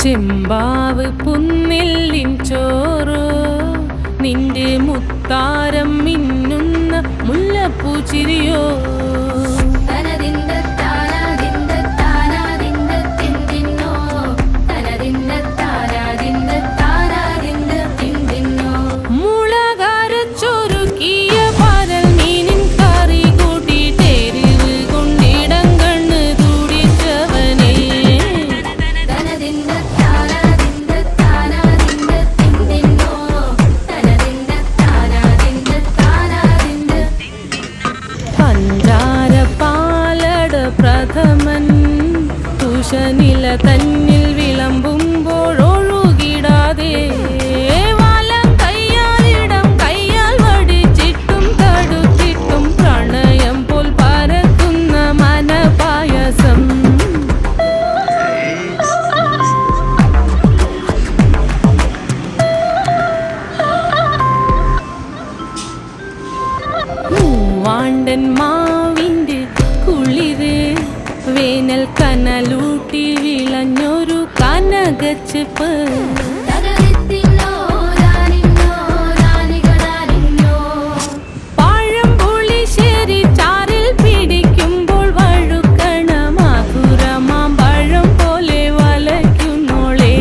ചെമ്പാവ് പുന്നെല്ലിൻ ചോറ് നിന്റെ മുത്താരം മിന്നുന്ന മുല്ലപ്പൂച്ചിരിയോ പ്രഥമൻ തുഷനില തന്നിൽ വിളമ്പുമ്പോഴൊഴുകിടാതെ വലം കയ്യാലിടം കയ്യാൽ വടിച്ചിട്ടും തടുത്തിട്ടും പ്രണയം പോൽ പരത്തുന്ന മനപായസം മൂവാണ്ടൻ മാവിൻ്റെ കുളിര് വേനൽ കനലൂട്ടി വിളഞ്ഞൊരു കനകച്ചെപ്പ് പഴംപുളിശ്ശേരി ചാറിൽ പിടിക്കുമ്പോൾ വഴുക്കണ മധുരമാം പഴം പോലെ വലയ്ക്കുന്നോളേ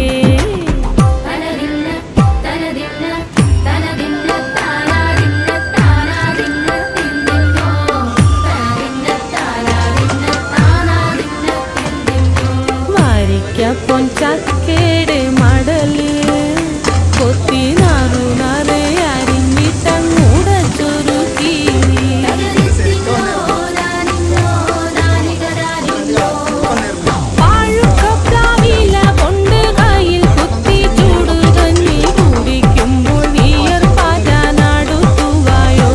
പൊൻചക്കേട് മടല് കൊത്തി നാറു നാറ് അരിഞ്ഞിട്ടങ്ങൂട ചുരുക്കി പാഴുക്കപ്രാവില കൊണ്ട് കയ്യിൽ കുത്തി ചൂട് തന്നെ കുടിക്കുമ്പോൾ വിയർപ്പാറ്റാനടുത്തുവായോ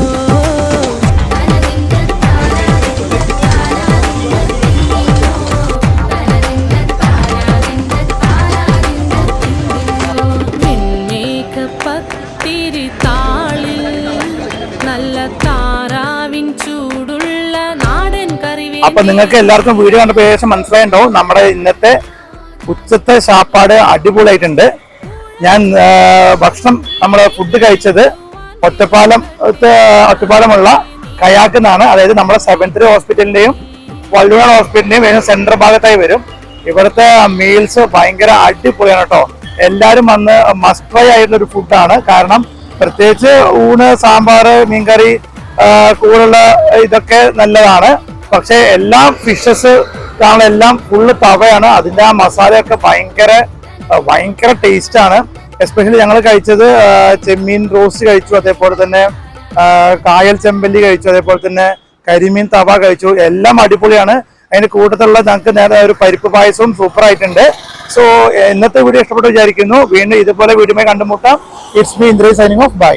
അപ്പൊ നിങ്ങൾക്ക് എല്ലാവർക്കും വീഡിയോ കണ്ടപ്പോൾ ഏകദേശം മനസ്സിലായിട്ടുണ്ടാവും നമ്മുടെ ഇന്നത്തെ ഉച്ചത്തെ ശാപ്പാട് അടിപൊളിയായിട്ടുണ്ട്. ഞാൻ ഭക്ഷണം നമ്മള് ഫുഡ് കഴിച്ചത് ഒറ്റപ്പാലമുള്ള കയാക്ക് എന്നാണ്. അതായത് നമ്മുടെ 7th ഹോസ്പിറ്റലിന്റെയും വള്ളുവ ഹോസ്പിറ്റലിന്റെയും സെൻട്രൽ ഭാഗത്തായി വരും. ഇവിടുത്തെ മീൽസ് ഭയങ്കര അടിപൊളിയാണ് കേട്ടോ. എല്ലാരും വന്ന് മസ്റ്റ് ട്രൈ ആയിട്ടുള്ള ഒരു ഫുഡാണ്. കാരണം പ്രത്യേകിച്ച് ഊണ്, സാമ്പാർ, മീൻകറി കൂടെയുള്ള ഇതൊക്കെ നല്ലതാണ്. പക്ഷെ എല്ലാ ഫിഷസ് എല്ലാം ഫുള്ള് തവയാണ്. അതിന്റെ ആ മസാലയൊക്കെ ഭയങ്കര ടേസ്റ്റ് ആണ്. എസ്പെഷ്യലി ഞങ്ങൾ കഴിച്ചത് ചെമ്മീൻ റോസ്റ്റ് കഴിച്ചു, അതേപോലെ തന്നെ കായൽ ചെമ്പല്ലി കഴിച്ചു, അതേപോലെ തന്നെ കരിമീൻ തവ കഴിച്ചു. എല്ലാം അടിപൊളിയാണ്. അതിന്റെ കൂട്ടത്തിലുള്ള ഞങ്ങൾക്ക് നേരെ ഒരു പരിപ്പ് പായസവും സൂപ്പർ ആയിട്ടുണ്ട്. സോ ഇന്നത്തെ വീഡിയോ ഇഷ്ടപ്പെട്ടു വിചാരിക്കുന്നു. വീണ്ടും ഇതുപോലെ വീഡിയോ കണ്ടുമുട്ടാം. It's me Indre signing off. By.